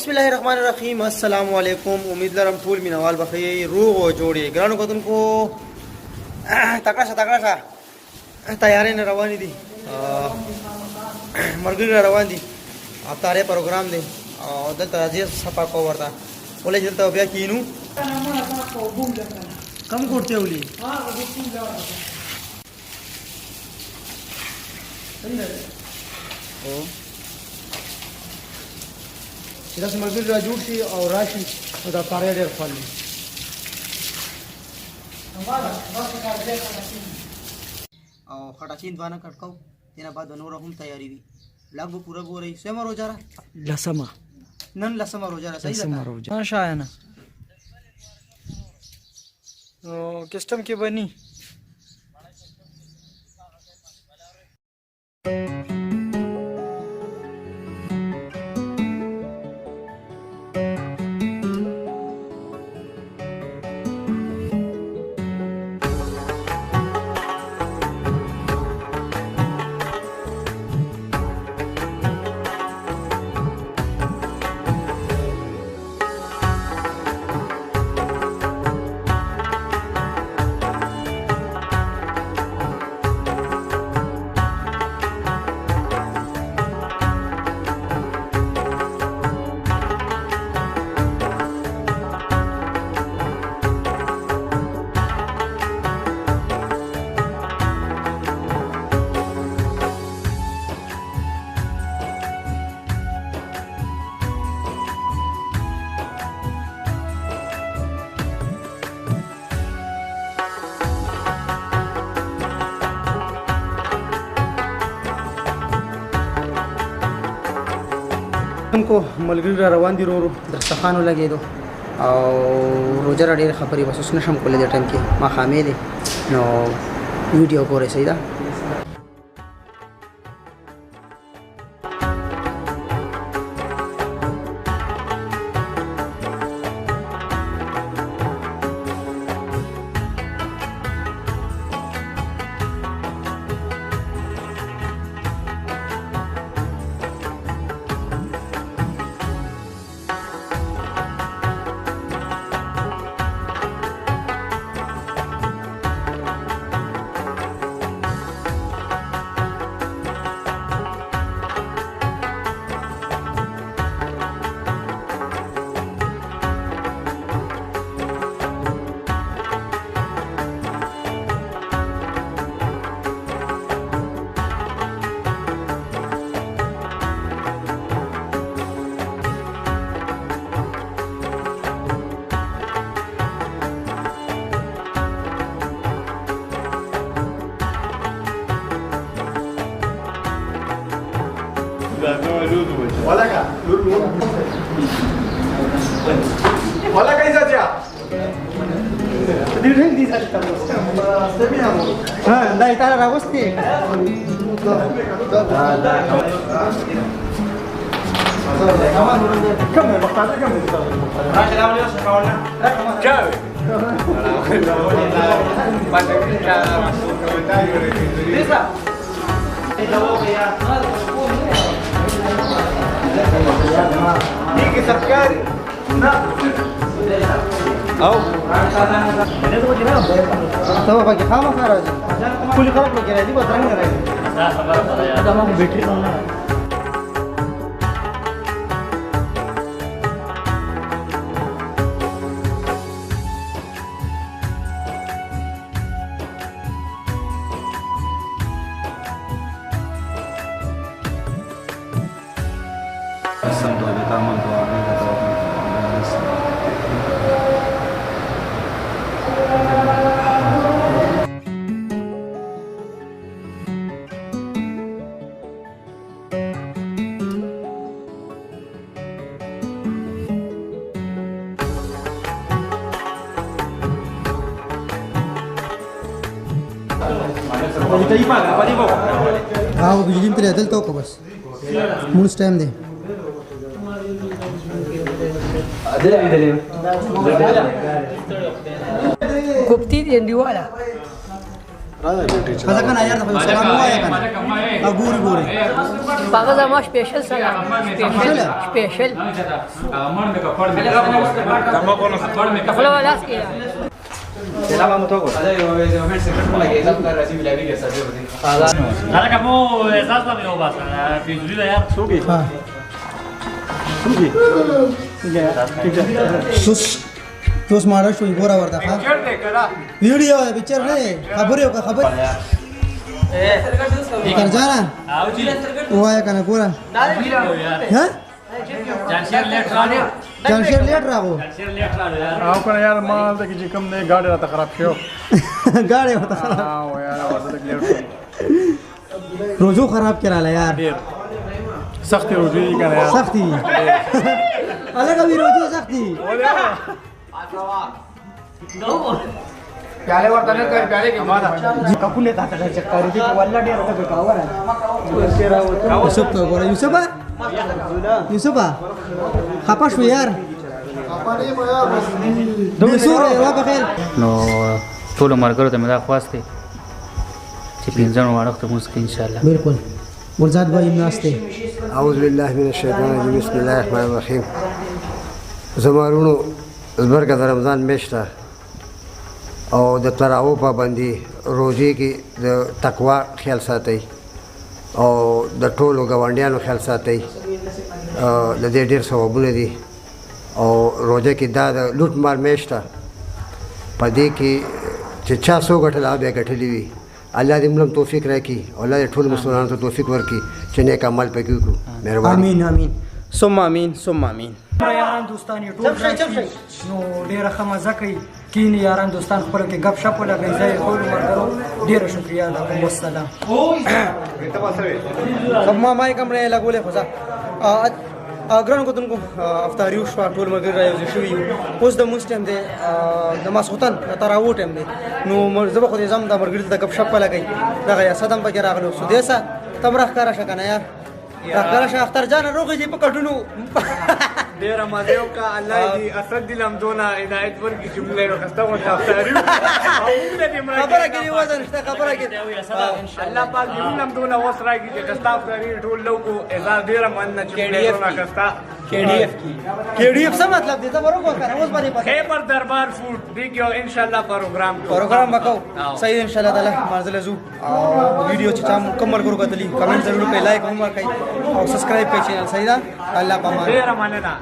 बिस्मिल्लाहिर्रहमानिर्रहीम अस्सलाम वालेकुम। उम्मीद लरम फूल मिनवाल बखैर रूग और जोड़े ग्रानो कतन को तकड़ा सा तैयारी न रवानी दी मरगरी रवान दी अब तारे प्रोग्राम दे और दल तराजी सपा को वर्ता बोले जलता अभ्या कीनू कम करते उली ओ इधर से मरगरी राजूर सी और राशि उधर तारे डेर फली और खटाचीन द्वाना कटकाऊ तेना बाद बनोरा हम तैयारी दी लगभग पूरा हो रही स्वयं रोजा रहा लसमा नन लसमा रोजा रहा सही लसमा रोजा माशा है ना तो किस टाइम की बनी को मलगरी रवान दी रो दस्तखान लगे दो और रोजा डेर खबरी बस उसने शम को ले टाइम के माँ खामे दे नो वीडियो को रहे सही था Hola kaizacha. Dirhen di sakta हाँ नहीं तारा रावस्ती कम है बता दे कम है राशि लावली हो सकावना क्या है pada kita masuk komentar bisa jawab ya ini ke सरकार ना आओ मैंने तो बोला तो बाकी खामा खा रहा है कुल खराब हो गया जी बता नहीं रहा है खबर है तो हम बैटरी कौन है हाँ वो बिजली में तेरे दिल तो को बस मुझ टाइम दे कुप्ती दी वाला خذا كان يا رب سلام وايا كان اغوري غوري باغا زما سپیشل سلام سپیشل کفلا والا کیا سلام مو تو هذا كمو اساس ما بيو بس في جديد يا سوقي توس مارا شو يغورا وردا ها ویڈیو ہے پکچر نہیں خبر ہے کا خبر کر جانا आओ जी وہ ہے کنا پورا ہاں जानशेर लेट राने جانشیر لیٹ راغو जानशेर लेट राने यार او کنه یار مال ته چې کوم نه گاډي راته خراب شو گاڑی ہوتا خراب او یار ورته لیټ روزو خراب کراله یار ډیر سخت روزي کنه یار سختی الګ وی روزو سختی پیاله ورته نه کړ پیاله کې ماده کپولې تا ته چکر دي والله ډیر ته کاوره یوسف تو ګوره یوسف خپه شو یار دوی سور یو بخیر نو ټول مرګرو ته مې دا خواسته چې پینځنو وړاندې موږ ان شاء الله بالکل ورزاد به ناشته اعوذ بالله من الشیطان الرجیم بسم الله الرحمن الرحیم زمارونو زبرګه د رمضان میاشته او د تراو پابندي روزي کې د تقوا خیال ساتي او د ټولو ګاونډیانو خیال ساتي د دې ډېر ثوابونه دي او روزه کې دا د لوټ مار میاشته په دې کې چې چا څو ګټل بیا ګټلې وي الله دې موږ توفیق راکړي او الله دې ټول مسلمانانو ته توفیق ورکړي چې نیک عمل پکې وکړو مهرباني امين امين ثم امين ثم امين یاران دوستان یې ټول نو ډیره ښه مزه کوي کینې یاران دوستان خپل کې غپ شپ ولګوي زه ټول مرګرو ډیره شکریا ده کوم والسلام سب ما مای کمره لګولې خو ځه ګران کوتونکو افطاریو شو ټول مرګر راځي شو یو اوس د موږ ټیم دی د ماسوتن تراو ټیم دی نو زه به خو دې زم د مرګر د غپ شپ لګي دغه یا صدم پکې راغلو سو دیسا تمرخ کارا شکنه یار راغله شه اختر جان روغې دې په کټونو ډیر مزه وکړه الله دې اسد دې لمدونه هدایت ورکړي چې موږ یې وخته و تاسو خبره کې وزن شته خبره کې الله پاک دې لمدونه وسراږي چې تاسو ټول لوګو اذا ډیر مننه چې موږ کستا KDF څه مطلب دی ته ورو وکړه اوس باندې پته خیبر دربار فوډ دیګو ان شاء الله پروګرام وکاو صحیح ان شاء الله تعالی منزل زو ویډیو چې تاسو مکمل کړو کتلی کمنټ ضرور کړئ لایک هم ورکړئ او سبسکرایب کړئ چینل صحیح ده الله پامان ډیر مننه